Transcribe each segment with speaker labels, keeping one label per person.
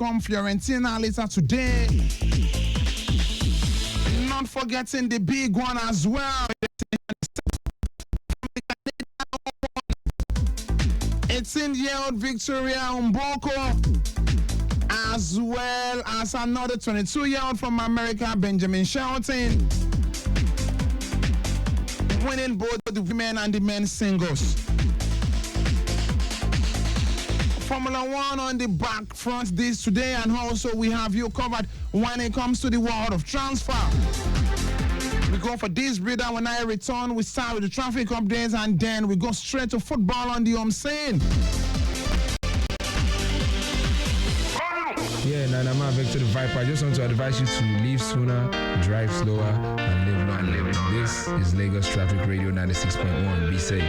Speaker 1: welcome Fiorentina later today. Not forgetting the big one as well. 18-year-old Victoria Mboko, as well as another 22-year-old from America, Benjamin Shelton, winning both the women and the men's singles. Formula One on the back front this today, and also we have you covered when it comes to the world of transfer. We go for this breather. When I return, we start with the traffic updates, and then we go straight to football on the home scene.
Speaker 2: Yeah, Nana, back to the Viper. I just want to advise you to leave sooner, drive slower, and live longer. This is Lagos Traffic Radio 96.1. Be safe.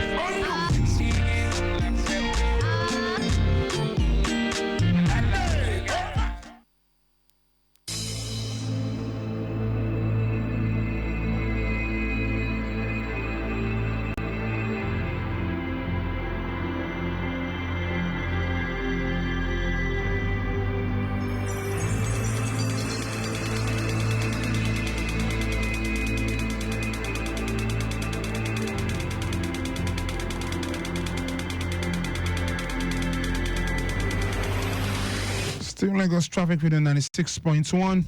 Speaker 1: Still Lagos traffic with a 96.1.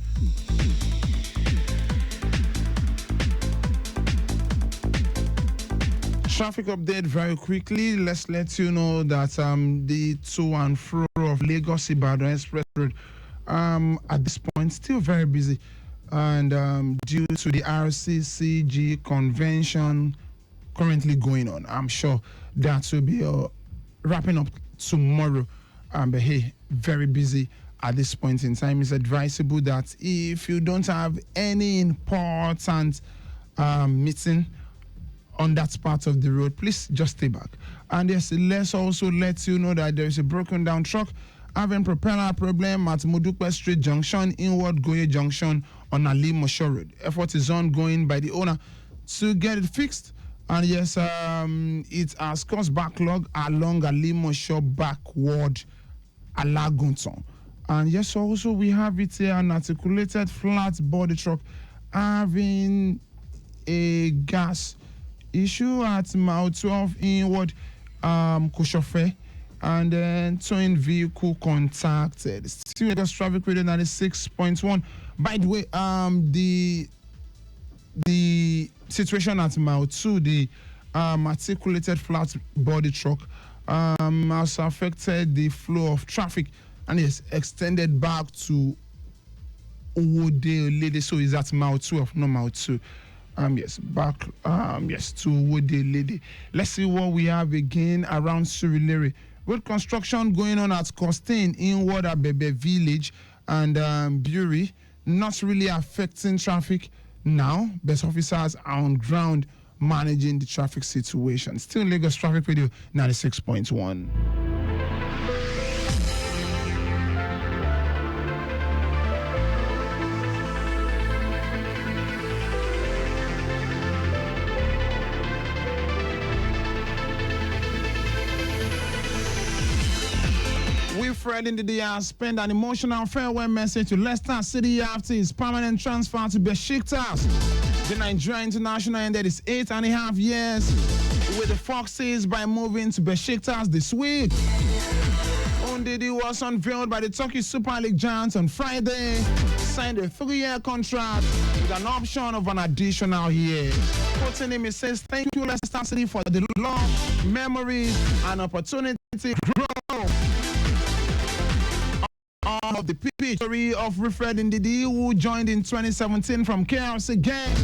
Speaker 1: Traffic update very quickly. Let's let you know that the to and fro of Lagos Ibadan Express Road at this point still very busy, and due to the RCCG convention currently going on, I'm sure that will be wrapping up tomorrow. But hey, very busy at this point in time. It's advisable that if you don't have any important meeting on that part of the road, please just stay back. And yes, let's also let you know that there is a broken down truck having propeller problem at Modupe Street Junction, inward Goye Junction on Ali Mosho Road. Effort is ongoing by the owner to get it fixed. And yes, it has caused backlog along Ali Mosho backward Alagunton. And yes, also we have it here, an articulated flat body truck having a gas issue at Mile 12 inward Koshofe, and then towing vehicle contacted. Still Lagos traffic radio 96.1. By the way, the situation at Mile 2, the articulated flat body truck has affected the flow of traffic, and is extended back to Owode Lady. So is at Mile 12, not Mile 2. Yes, back to Owode Lady. Let's see what we have again around Surulere. Road construction going on at Costain, inward Abebe Village, and Bury. Not really affecting traffic now. Best officers are on ground managing the traffic situation. Still Lagos Traffic Radio 96.1. Fred in the day has spent an emotional farewell message to Leicester City after his permanent transfer to Besiktas. The Nigerian international ended his 8.5 years with the Foxes by moving to Besiktas this week. Ndidi was unveiled by the Turkish Super League giants on Friday, signed a 3-year contract with an option of an additional year. Quoting him, he says, "Thank you, Leicester City, for the love, memories, and opportunity to grow of the pitch." Story of Fred Ndidi, who joined in 2017 from KRC Gang.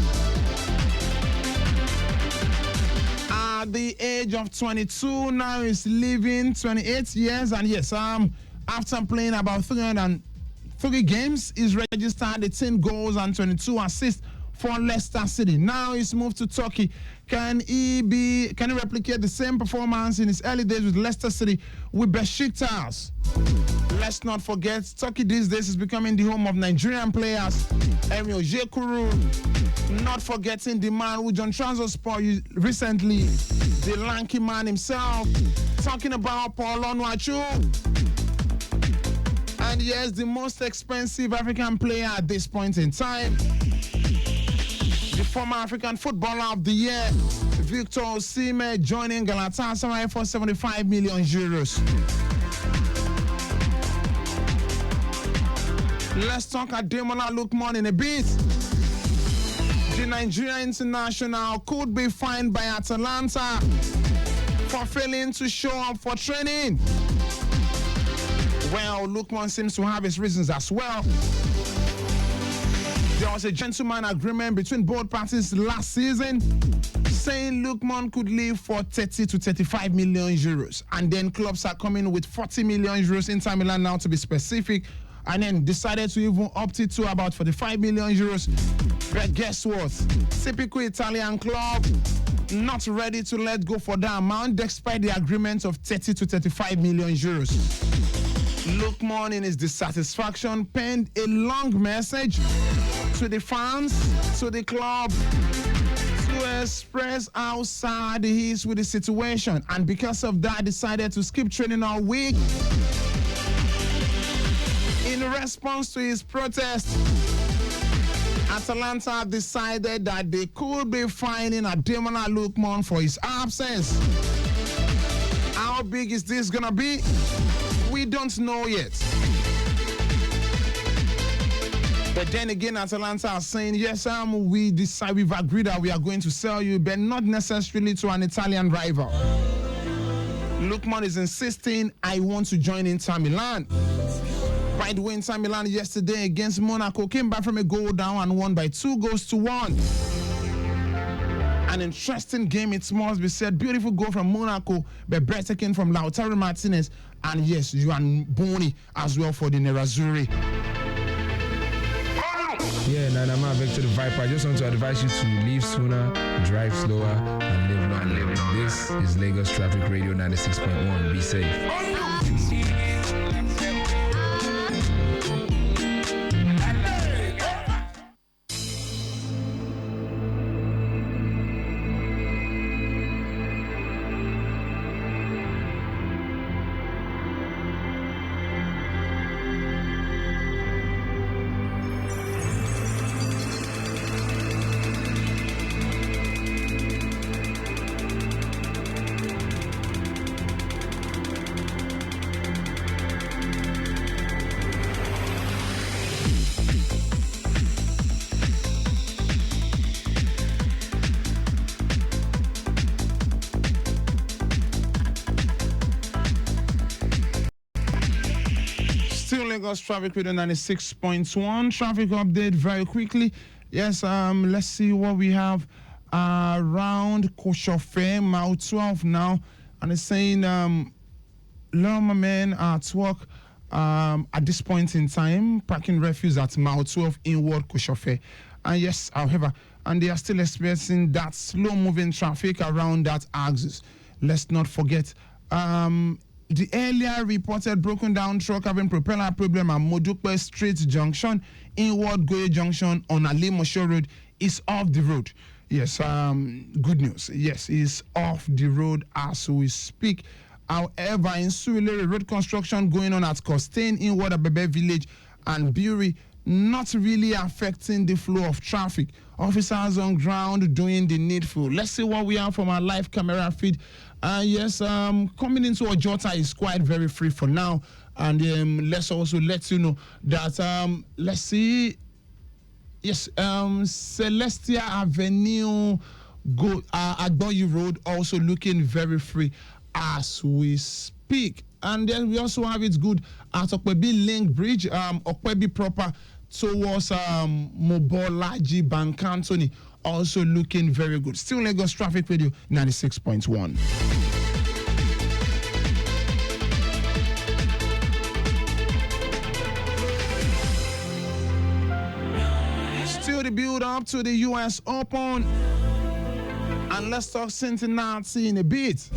Speaker 1: At the age of 22, now he's living 28 years, and yes, after playing about 303 games, he's registered 18 goals and 22 assists for Leicester City. Now he's moved to Turkey. Can he replicate the same performance in his early days with Leicester City with Besiktas? Let's not forget, Turkey these days is becoming the home of Nigerian players. Emio Jekuru, not forgetting the man who joined Trabzonspor recently, the lanky man himself, talking about Paul Onwachu. And yes, the most expensive African player at this point in time, the former African Footballer of the Year, Victor Osimhen, joining Galatasaray for 75 million euros. Let's talk Ademola Lookman in a bit. The Nigerian international could be fined by Atalanta for failing to show up for training. Well, Lookman seems to have his reasons as well. There was a gentleman agreement between both parties last season saying Lookman could leave for 30 to 35 million euros. And then clubs are coming with 40 million euros, Inter Milan now to be specific, and then decided to even opt it to about 45 million euros. But guess what? Typical Italian club, not ready to let go for that amount despite the agreement of 30 to 35 million euros. Lookman, in his dissatisfaction, penned a long message to the fans, to the club, to express how sad he is with the situation. And because of that, decided to skip training all week. In response to his protest, Atalanta decided that they could be fining Ademola Lookman for his absence. How big is this gonna be? We don't know yet. But then again, Atalanta are saying, yes, we've agreed that we are going to sell you, but not necessarily to an Italian rival. Lookman is insisting, I want to join Inter Milan. By the way, Inter Milan yesterday against Monaco came back from a goal down and won by 2-1. An interesting game, it must be said. Beautiful goal from Monaco, but breathtaking from Lautaro Martinez. And yes, Juan Boni as well for the Nerazzurri.
Speaker 2: Yeah, Nanama, back to the Viper. I just want to advise you to leave sooner, drive slower, and live longer. This is Lagos Traffic Radio 96.1. Be safe.
Speaker 1: Lagos Traffic Radio 96.1. Traffic update very quickly. Yes, let's see what we have around Koshofe, Mile 12 now. And it's saying, Loma men are at work at this point in time, parking refuse at Mile 12 inward Koshofe. And yes, however, and they are still experiencing that slow-moving traffic around that axis. Let's not forget, the earlier reported broken down truck having propeller problem at Modupe Street Junction, inward Goye Junction on Alimosho Road is off the road. Yes, good news. Yes, it's off the road as we speak. However, in Suilere, road construction going on at Costain, inward Abebe Village and Bury, not really affecting the flow of traffic. Officers on ground doing the needful. Let's see what we have from our live camera feed. Yes, coming into Ojota is quite very free for now. And let's also let you know that, let's see, yes, Celestia Avenue, Agboyi Road also looking very free as we speak. And then we also have it good at Okwebi Link Bridge, Okwebi proper towards Mobolaji Bankantoni, also looking very good. Still Lagos Traffic Radio 96.1. Still the build up to the US Open. And let's talk Cincinnati in a bit.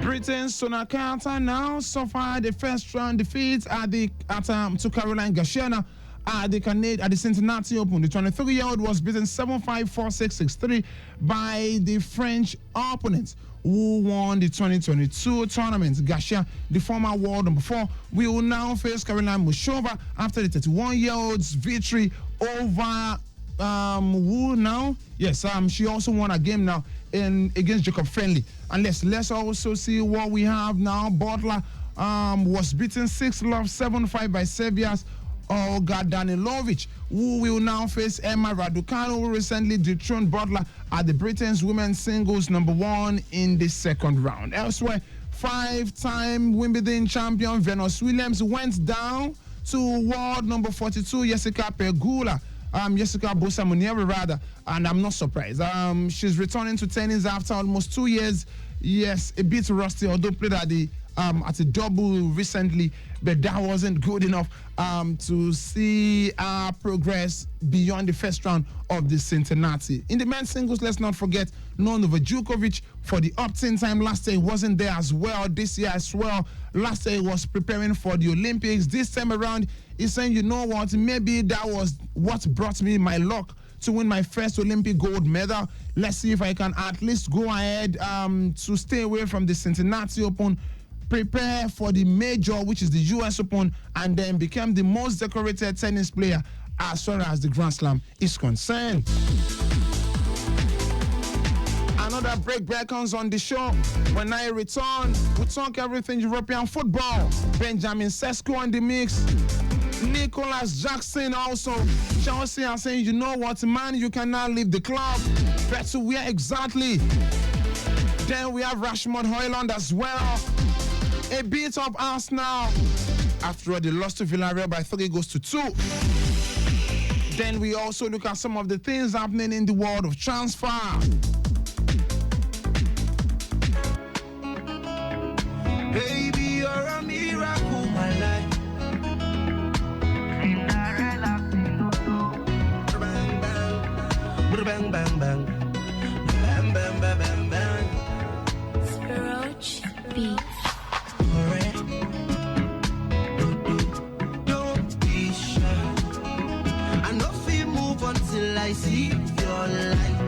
Speaker 1: Britain's Sonakata now suffered the first round defeat to Caroline Garcia at the Cincinnati Open. The 23-year-old was beaten 7-5, 4-6, 6-3 by the French opponents. who won the 2022 tournament. Garcia, the former world number 4, will now face Caroline Muchova after the 31-year-old's victory over who now? Yes, she also won a game now against Jacob Friendly. And let's also see what we have now. Butler was beaten 6-love, 7-5 by Serbia's Olga Danilovic, who will now face Emma Raducanu, who recently dethroned Butler at the Britain's women's singles number 1 in the second round. Elsewhere, 5-time Wimbledon champion Venus Williams went down to world number 42 Jessica Pegula. Jessica Bosa-Munieri rather, and I'm not surprised. She's returning to tennis after almost 2 years. Yes, a bit rusty, although played at a double recently, but that wasn't good enough to see progress beyond the first round of the Cincinnati. In the men's singles, let's not forget Novak Djokovic for the opt-in time. Last year he wasn't there as well. This year as well. Last year he was preparing for the Olympics. This time around, he's saying, you know what, maybe that was what brought me my luck to win my first Olympic gold medal. Let's see if I can at least go ahead to stay away from the Cincinnati Open, prepare for the major, which is the US Open, and then become the most decorated tennis player as far as the Grand Slam is concerned. Another break beckons on the show. When I return, we'll talk everything European football. Benjamin Sesko on the mix. Nicholas Jackson also. Chelsea are saying, you know what, man, you cannot leave the club. But to where exactly? Then we have Rashmond Højlund as well. A bit of Arsenal. After all, they lost to Villarreal by 3 goals to 2. Then we also look at some of the things happening in the world of transfer.
Speaker 3: Baby, you're a miracle, my life. Cinderella, bang, bang, bang, bang, bang, bang, bang, bang, bang, bang.
Speaker 4: Roach Beats.
Speaker 3: Don't be shy. I know feel move until I see your light.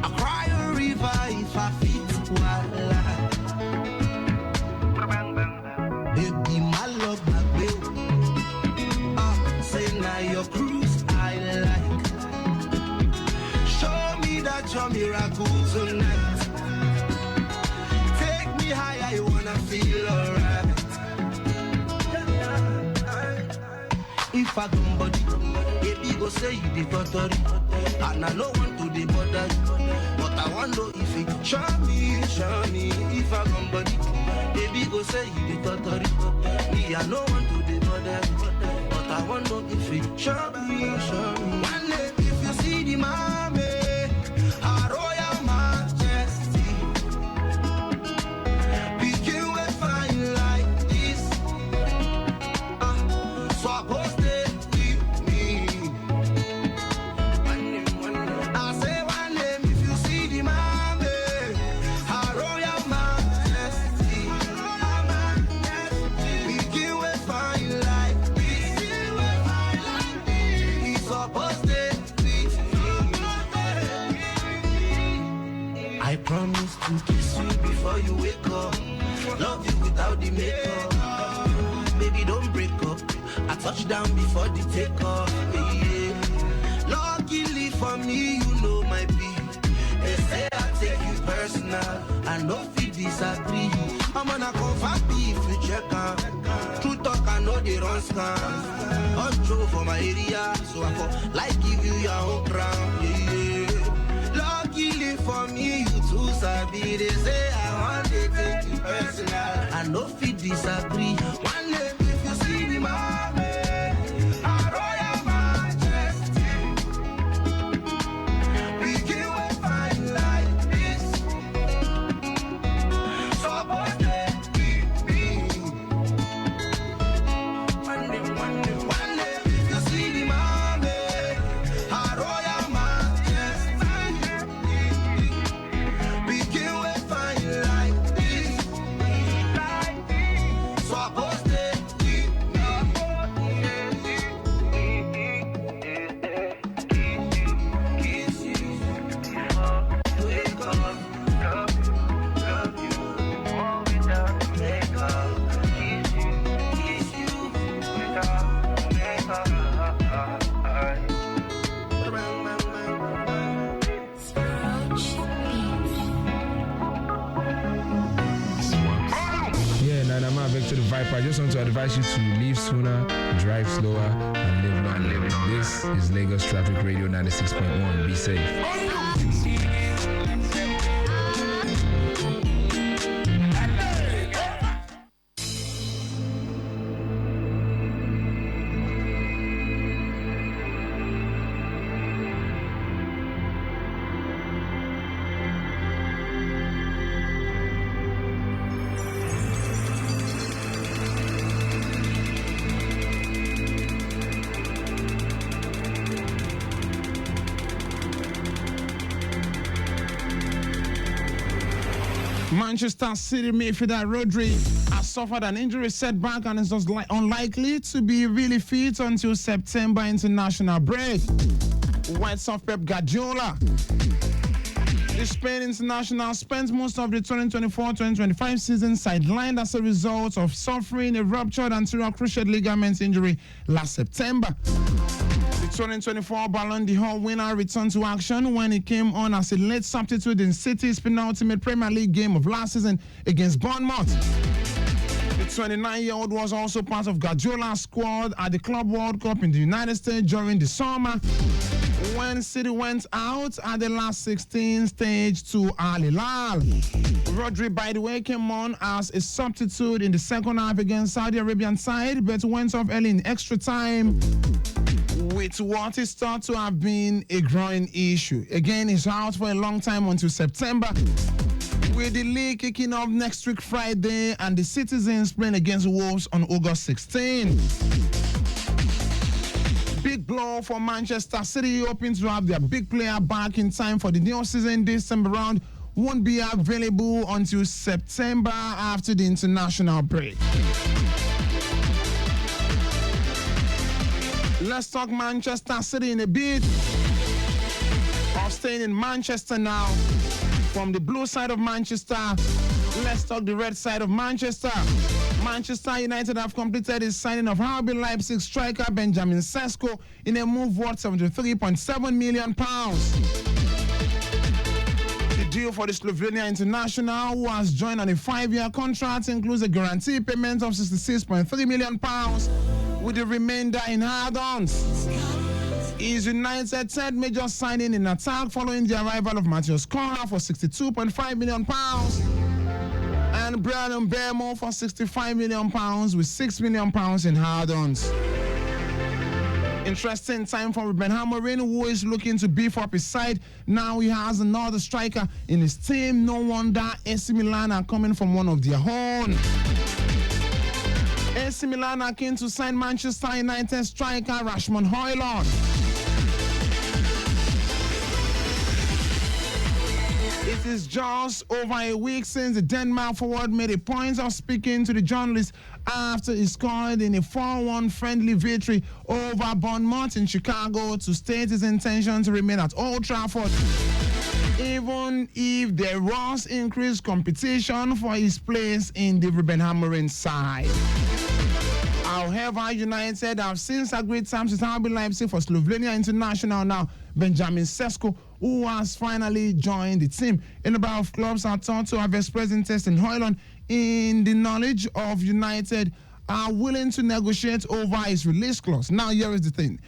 Speaker 3: I cry a river if I fit wildlife. Baby, my love, my baby. Say now your cruise I like. Show me that you're miracle tonight. Take me higher, I wanna feel alright. If I come body, baby go say you the totally. And I don't want to be bothered, but I want to know if it show me if I come body. Baby go say you the totally. Me I don't want to be bothered, but I want to know if it show me. One day if you see the mommy, a royal majesty, begin with fine like this. So I post it with me. I say one name if you see the mommy, a royal majesty, begin with fine like this. He's supposed to with me. I promise to kiss you before you wake up, love you without the makeup. Baby, don't break up. I touch down before the takeoff. Yeah. Luckily for me, you know my beat. They say I take you personal. I know if you disagree, I'm gonna confirm if you check out. True talk, I know they run scam. I'm true for my area, so I for like give you your own crown. Yeah. Luckily for me, you too sabi. They say I want to take you personal. I know if you disagree. One day if you see me, mommy, a royal majesty, begin with fine like this. Supposed to be me. One day if you see me, mommy, a royal majesty, begin with fine like this. Supposed to
Speaker 2: to the Viper. I just want to advise you to leave sooner, drive slower, and live longer. This is Lagos Traffic Radio 96.1. Be safe.
Speaker 1: Manchester City midfielder Rodri has suffered an injury setback and is just unlikely to be really fit until September international break. White Sox Pep Guardiola, the Spain international, spent most of the 2024-2025 season sidelined as a result of suffering a ruptured anterior cruciate ligament injury last September. The 2024 Ballon d'Or winner returned to action when he came on as a late substitute in City's penultimate Premier League game of last season against Bournemouth. The 29-year-old was also part of Guardiola's squad at the Club World Cup in the United States during the summer, when City went out at the last 16 stage to Al Hilal. Rodri, by the way, came on as a substitute in the second half against Saudi Arabian side, but went off early in extra time with what is thought to have been a groin issue. Again, he's out for a long time until September, with the league kicking off next week Friday and the Citizens playing against Wolves on August 16. Big blow for Manchester City, hoping to have their big player back in time for the new season this time around. Won't be available until September after the international break. Let's talk Manchester City in a bit. Or staying in Manchester now. From the blue side of Manchester, let's talk the red side of Manchester. Manchester United have completed the signing of RB Leipzig striker Benjamin Sesko in a move worth £73.7 million. The deal for the Slovenia international, who has joined on a 5-year contract, includes a guarantee payment of £66.3 million, with the remainder in add-ons. Is United's third major signing in attack following the arrival of Matheus Cunha for £62.5 million and Brandon Mbeumo for £65 million with £6 million in add-ons. Interesting time for Ruben Amorim, who is looking to beef up his side. Now he has another striker in his team. No wonder AC Milan are coming from one of their own. AC Milan are keen to sign Manchester United striker Rasmus Højlund. It is just over a week since the Denmark forward made a point of speaking to the journalists after he scored in a 4-1 friendly victory over Bournemouth in Chicago to state his intention to remain at Old Trafford, even if there was increased competition for his place in the Ruben Amorim side. However, United have since agreed terms with RB Leipzig for Slovenia international now Benjamin Sesko, who has finally joined the team. A number of clubs are thought to have expressed interest in Højlund in the knowledge of United are willing to negotiate over his release clause. Now, here is the thing.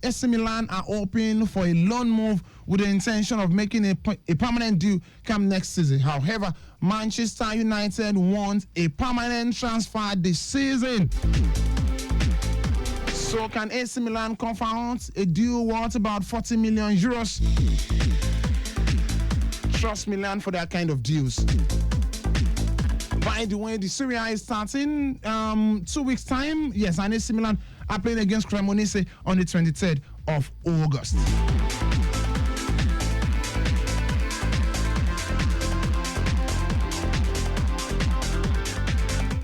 Speaker 1: AC Milan are open for a loan move with the intention of making a permanent deal come next season. However, Manchester United want a permanent transfer this season. So can AC Milan confirm a deal worth about 40 million euros? Trust Milan for that kind of deals. By the way, the Serie A is starting 2 weeks' time. Yes, and AC Milan are playing against Cremonese on the 23rd of August.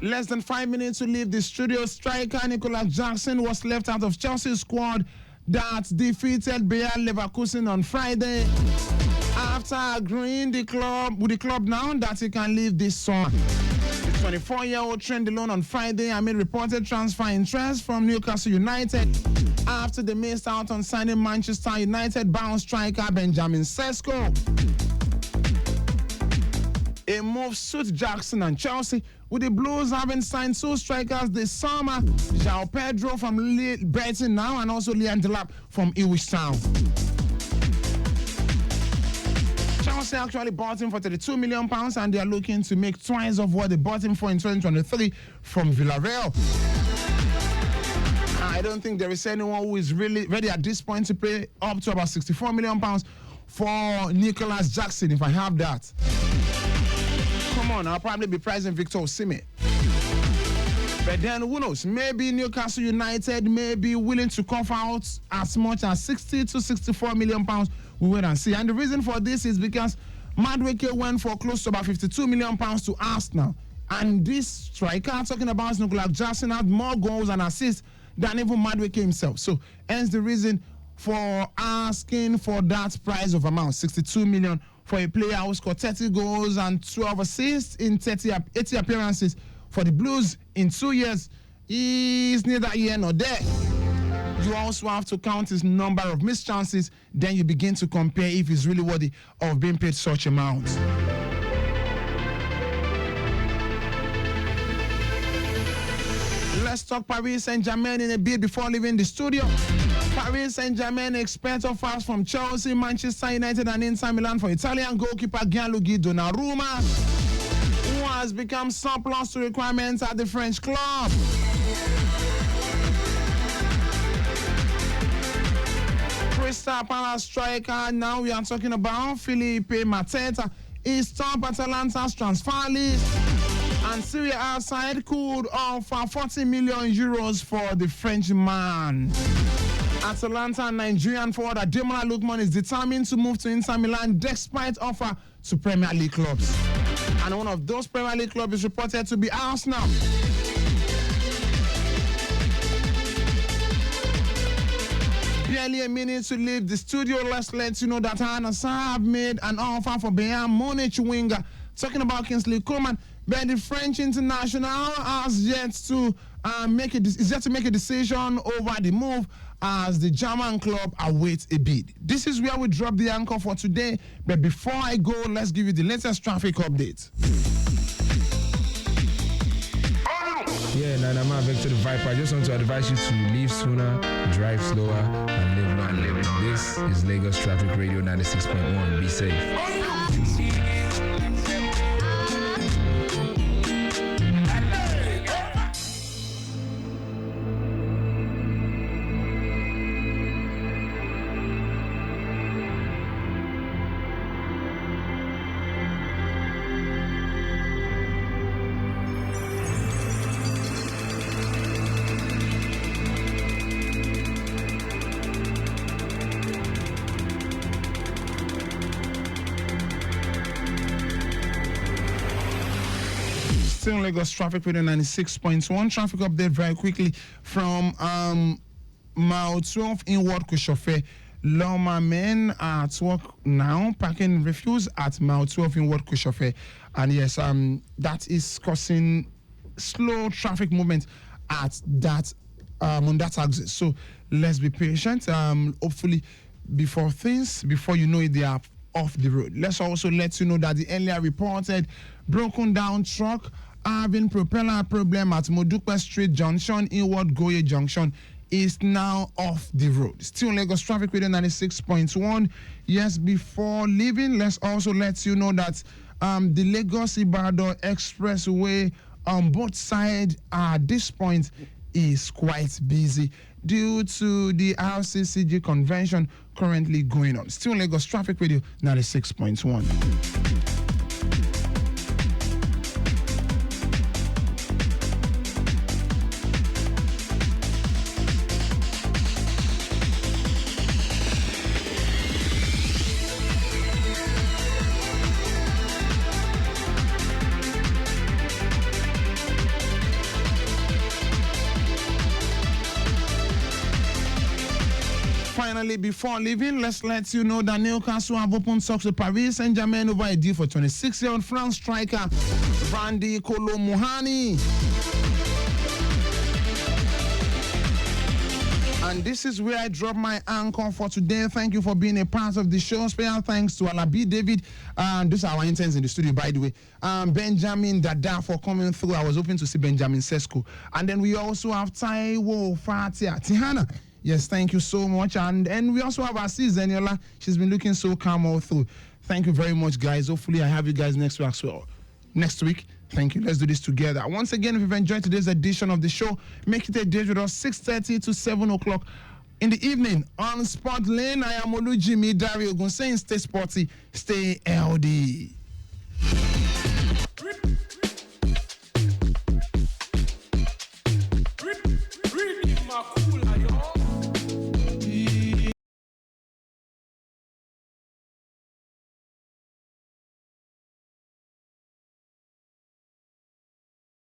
Speaker 1: Less than 5 minutes to leave the studio, striker Nicolas Jackson was left out of Chelsea's squad that defeated Bayer Leverkusen on Friday after agreeing with the club now that he can leave this summer. The 24-year-old trained alone on Friday amid reported transfer interest from Newcastle United after they missed out on signing Manchester United bound striker Benjamin Sesko. A move suits Jackson and Chelsea, with the Blues having signed 2 strikers this summer, João Pedro from Brighton now and also Liam Delap from Ipswich Town. Chelsea actually bought him for £32 million and they are looking to make twice of what they bought him for in 2023 from Villarreal. I don't think there is anyone who is really ready at this point to pay up to about £64 million for Nicholas Jackson if I have that. Come on, I'll probably be pricing Victor Osimhen. But then who knows? Maybe Newcastle United may be willing to cough out as much as £60 to £64 million. We wait and see. And the reason for this is because Madueke went for close to about £52 million to Arsenal. And this striker, talking about Nicholas Jackson, had more goals and assists than even Madueke himself. So hence the reason for asking for that price of amount, £62 million, for a player who scored 30 goals and 12 assists in 80 appearances for the Blues in 2 years. He's neither here nor there. You also have to count his number of missed chances, then you begin to compare if he's really worthy of being paid such amounts. Let's talk Paris Saint-Germain in a bit before leaving the studio. Paris Saint-Germain expect offers from Chelsea, Manchester United and Inter Milan for Italian goalkeeper Gianluigi Donnarumma, who has become surplus to requirements at the French club. Crystal Palace striker, now we are talking about Felipe Mateta, is top Atalanta's transfer list. And Syria outside could offer 40 million euros for the Frenchman. Atalanta and Nigerian forward Ademola Lookman is determined to move to Inter Milan despite offer to Premier League clubs. And one of those Premier League clubs is reported to be Arsenal. Barely a minute to leave the studio. Let's let you know that Al-Nassr have made an offer for Bayern Munich winger. Talking about Kingsley Coman, but the French international has yet to make a decision over the move as the German club awaits a bid. This is where we drop the anchor for today. But before I go, let's give you the latest traffic update.
Speaker 2: Yeah, Nana, back to the Viper. I just want to advise you to leave sooner, drive slower, and live longer. This is Lagos Traffic Radio 96.1. Be safe.
Speaker 1: Still Lagos Traffic Radio 96.1. Traffic update very quickly from Mile 12 inward Kushofe. Loma men are at work now, parking refuse at Mile 12 inward Kushofe. And yes, that is causing slow traffic movement at that on that axis. So let's be patient. Hopefully before you know it, they are off the road. Let's also let you know that the earlier reported broken down truck having propeller problem at Modupe Street Junction, inward Goye Junction, is now off the road. Still Lagos Traffic Radio 96.1. Yes, before leaving, let's also let you know that the Lagos-Ibadan Expressway on both sides at this point is quite busy due to the RCCG convention currently going on. Still Lagos Traffic Radio 96.1. Finally, before leaving, let's let you know that Newcastle have opened talks with Paris Saint-Germain over a deal for 26-year-old France striker Vandy Kolo Muhani. And this is where I drop my anchor for today. Thank you for being a part of the show. Special thanks to Alabi David. These are our interns in the studio, by the way. Benjamin Dada for coming through. I was hoping to see Benjamin Sesko. And then we also have Taiwo Fatia Tihana. Yes, thank you so much. And we also have Aziz Zeniola. She's been looking so calm all through. Thank you very much, guys. Hopefully, I have you guys next week as well. Next week. Thank you. Let's do this together. Once again, if you've enjoyed today's edition of the show, make it a date with us 6:30 to 7 o'clock in the evening on Sport Lane. I am Olujimi-Dare Ogun saying stay sporty, stay healthy.